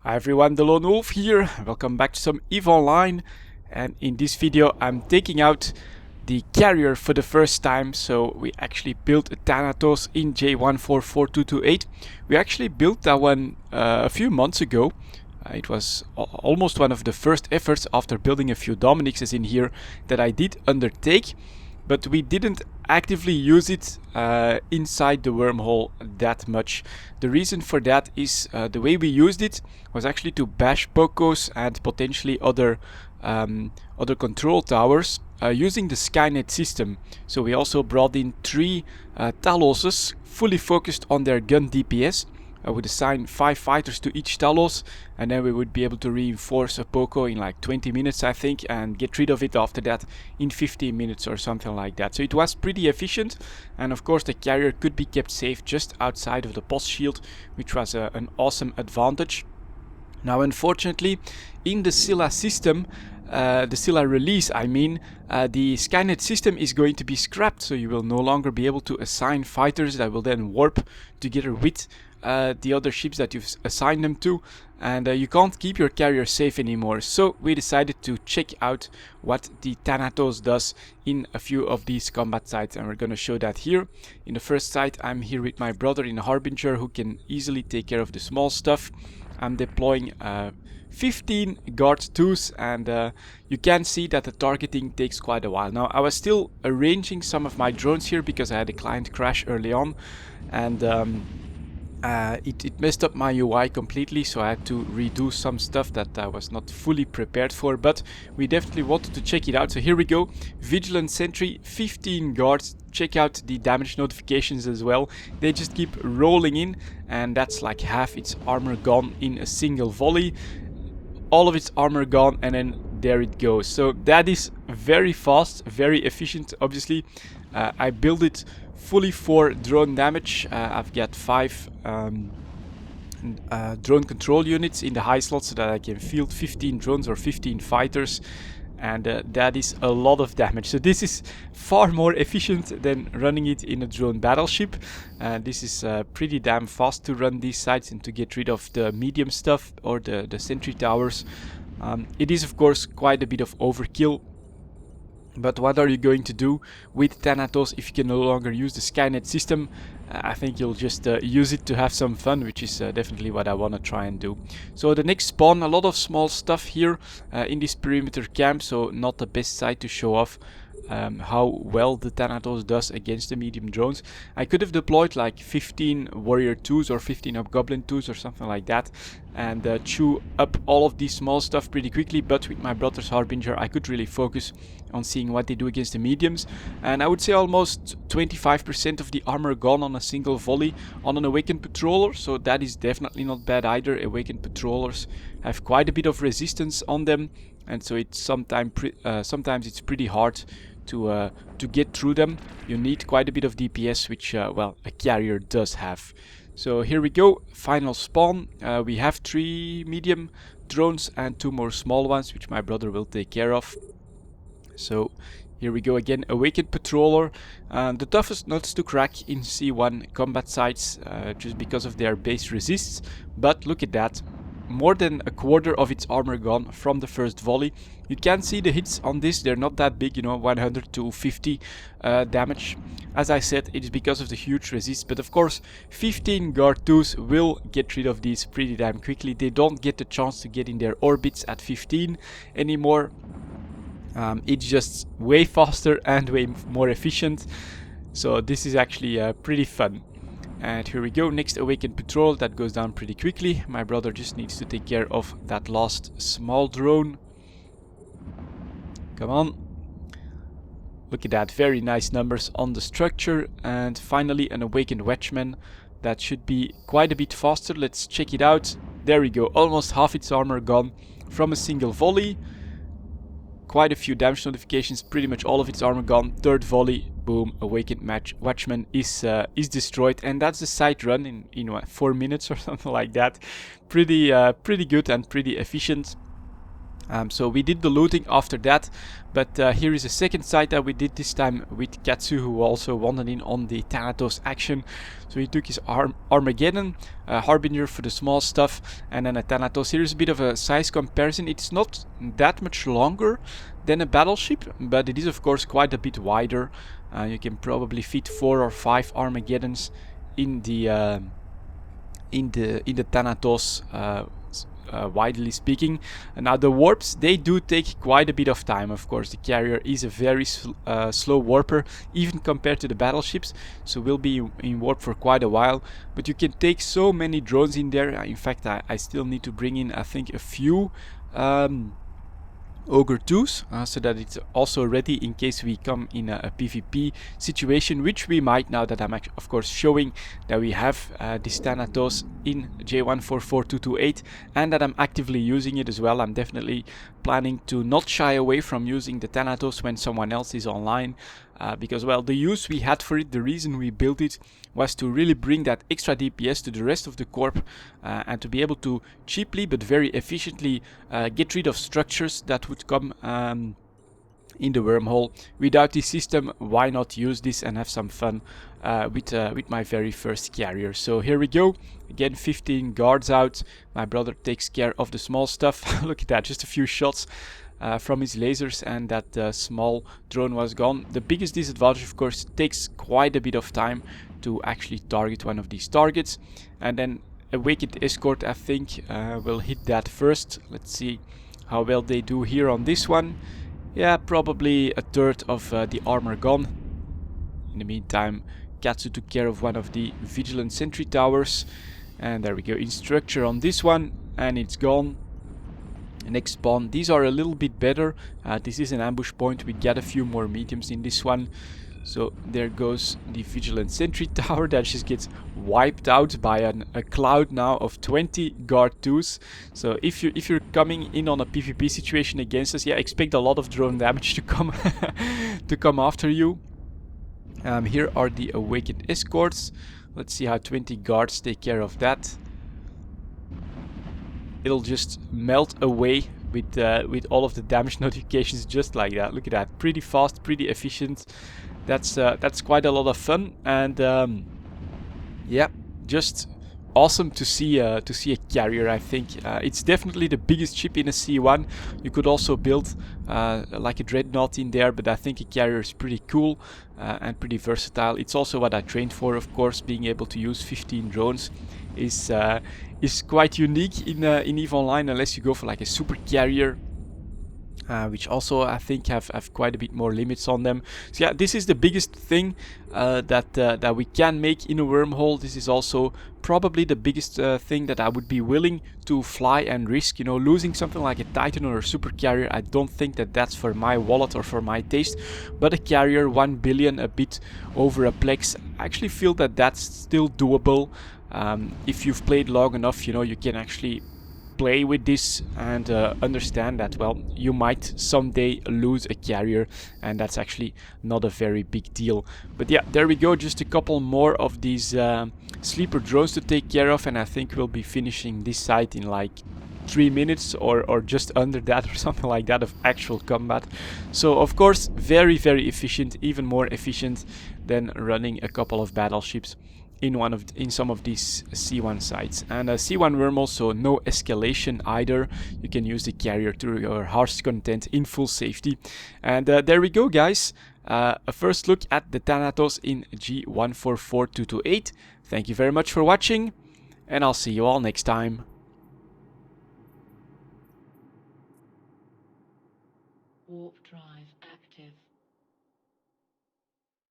Hi everyone, delonewolf here. Welcome back to some EVE Online, and in this video I'm taking out the carrier for the first time. So we actually built a Thanatos in J144228. We actually built that one a few months ago. It was almost one of the first efforts after building a few Dominixes in here that I did undertake, but we didn't actively use it inside the wormhole that much. The reason for that is the way we used it was actually to bash Pocos and potentially other control towers using the Skynet system. So we also brought in 3 Taloses fully focused on their gun DPS. I would assign 5 fighters to each Talos, and then we would be able to reinforce a Poco in like 20 minutes, I think, and get rid of it after that in 15 minutes or something like that. So it was pretty efficient, and of course the carrier could be kept safe just outside of the boss shield, which was an awesome advantage. Now unfortunately, in the Scylla system, the Scylla release, the Skynet system is going to be scrapped, so you will no longer be able to assign fighters that will then warp together with the other ships that you've assigned them to, and you can't keep your carrier safe anymore. So we decided to check out what the Thanatos does in a few of these combat sites, and we're going to show that here. In the first site I'm here with my brother in Harbinger, who can easily take care of the small stuff. I'm deploying 15 guard 2s, and you can see that the targeting takes quite a while. Now I was still arranging some of my drones here because I had a client crash early on, and it messed up my UI completely, so I had to redo some stuff that I was not fully prepared for, but we definitely wanted to check it out. So here we go, Vigilant Sentry, 15 guards. Check out the damage notifications as well. They just keep rolling in, and that's like half its armor gone in a single volley. All of its armor gone, and then there it goes. So that is very fast, very efficient. Obviously I built it fully for drone damage. I've got 5 drone control units in the high slot so that I can field 15 drones or 15 fighters, and that is a lot of damage. So this is far more efficient than running it in a drone battleship. This is pretty damn fast to run these sites and to get rid of the medium stuff or the sentry towers. It is of course quite a bit of overkill, but what are you going to do with Thanatos if you can no longer use the Skynet system? I think you'll just use it to have some fun, which is definitely what I want to try and do. So the next spawn, a lot of small stuff here in this perimeter camp, so not the best site to show off how well the Thanatos does against the medium drones. I could have deployed like 15 warrior 2s or 15 hobgoblin 2s or something like that, and chew up all of these small stuff pretty quickly, but with my brother's Harbinger I could really focus on seeing what they do against the mediums, and I would say almost 25% of the armor gone on a single volley on an Awakened Patroller, so that is definitely not bad either. Awakened Patrollers have quite a bit of resistance on them, and so it's sometimes it's pretty hard to get through them. You need quite a bit of DPS, which well, a carrier does have. So here we go, final spawn. We have 3 medium drones and 2 more small ones, which my brother will take care of. So here we go again, Awakened Patroller. The toughest nuts to crack in C1 combat sites, just because of their base resists. But look at that, more than a quarter of its armor gone from the first volley. You can see the hits on this, they're not that big, you know, 100 to 50 damage. As I said, it is because of the huge resist, but of course 15 guard 2s will get rid of these pretty damn quickly. They don't get the chance to get in their orbits at 15 anymore. It's just way faster and way more efficient, so this is actually pretty fun. And here we go, next Awakened Patrol, that goes down pretty quickly. My brother just needs to take care of that last small drone. Come on. Look at that, very nice numbers on the structure. And finally an Awakened Watchman, that should be quite a bit faster. Let's check it out. There we go, almost half its armor gone from a single volley. Quite a few damage notifications, pretty much all of its armor gone. Third volley, boom, Awakened Watchman is destroyed, and that's the site run in what, 4 minutes or something like that. Pretty good and pretty efficient. So we did the looting after that, but here is a second site that we did this time with Katsu, who also wanted in on the Thanatos action. So he took his Armageddon, Harbinger for the small stuff, and then a Thanatos. Here's a bit of a size comparison. It's not that much longer than a battleship, but it is of course quite a bit wider. You can probably fit 4 or 5 Armageddons in the Thanatos, widely speaking. And now the warps, they do take quite a bit of time. Of course, the carrier is a very slow warper, even compared to the battleships, so we'll be in warp for quite a while. But you can take so many drones in there. In fact, I still need to bring in, I think, a few Ogre 2s, so that it's also ready in case we come in a PvP situation, which we might, now that I'm of course showing that we have this Thanatos in J144228 and that I'm actively using it as well. I'm definitely planning to not shy away from using the Thanatos when someone else is online, because, well, the use we had for it, the reason we built it, was to really bring that extra DPS to the rest of the corp, and to be able to cheaply but very efficiently get rid of structures that would come in the wormhole. Without this system, why not use this and have some fun with my very first carrier? So here we go. Again, 15 guards out. My brother takes care of the small stuff. Look at that, just a few shots from his lasers, and that small drone was gone. The biggest disadvantage, of course, takes quite a bit of time to actually target one of these targets. And then Awakened Escort, I think, will hit that first. Let's see how well they do here on this one. Yeah, probably a third of the armor gone. In the meantime, Katsu took care of one of the Vigilant Sentry Towers. And there we go, in structure on this one, and it's gone. Next spawn, these are a little bit better. This is an ambush point, we get a few more mediums in this one. So there goes the Vigilant Sentry Tower that just gets wiped out by a cloud now of 20 Guard 2s. So if you're coming in on a PvP situation against us, yeah, expect a lot of drone damage to come to come after you. Here are the Awakened Escorts. Let's see how 20 guards take care of that. It'll just melt away with all of the damage notifications just like that. Look at that, pretty fast, pretty efficient. That's quite a lot of fun, and yeah, just awesome to see a carrier. I think it's definitely the biggest ship in a C1. You could also build like a dreadnought in there, but I think a carrier is pretty cool and pretty versatile. It's also what I trained for, of course. Being able to use 15 drones is quite unique in EVE Online, unless you go for like a super carrier. Which also I think have quite a bit more limits on them. So yeah, this is the biggest thing that we can make in a wormhole. This is also probably the biggest thing that I would be willing to fly and risk. You know, losing something like a Titan or a super carrier, I don't think that that's for my wallet or for my taste. But a carrier, 1 billion, a bit over a Plex, I actually feel that that's still doable. If you've played long enough, you know, you can actually play with this and understand that, well, you might someday lose a carrier, and that's actually not a very big deal. But yeah, there we go, just a couple more of these sleeper drones to take care of, and I think we'll be finishing this site in like 3 minutes or just under that, or something like that, of actual combat. So of course, very efficient, even more efficient than running a couple of battleships in some of these C1 sites. And C1 wormhole, so no escalation either. You can use the carrier to your harsh content in full safety. And there we go, guys. A first look at the Thanatos in G144228. Thank you very much for watching, and I'll see you all next time. Warp drive active.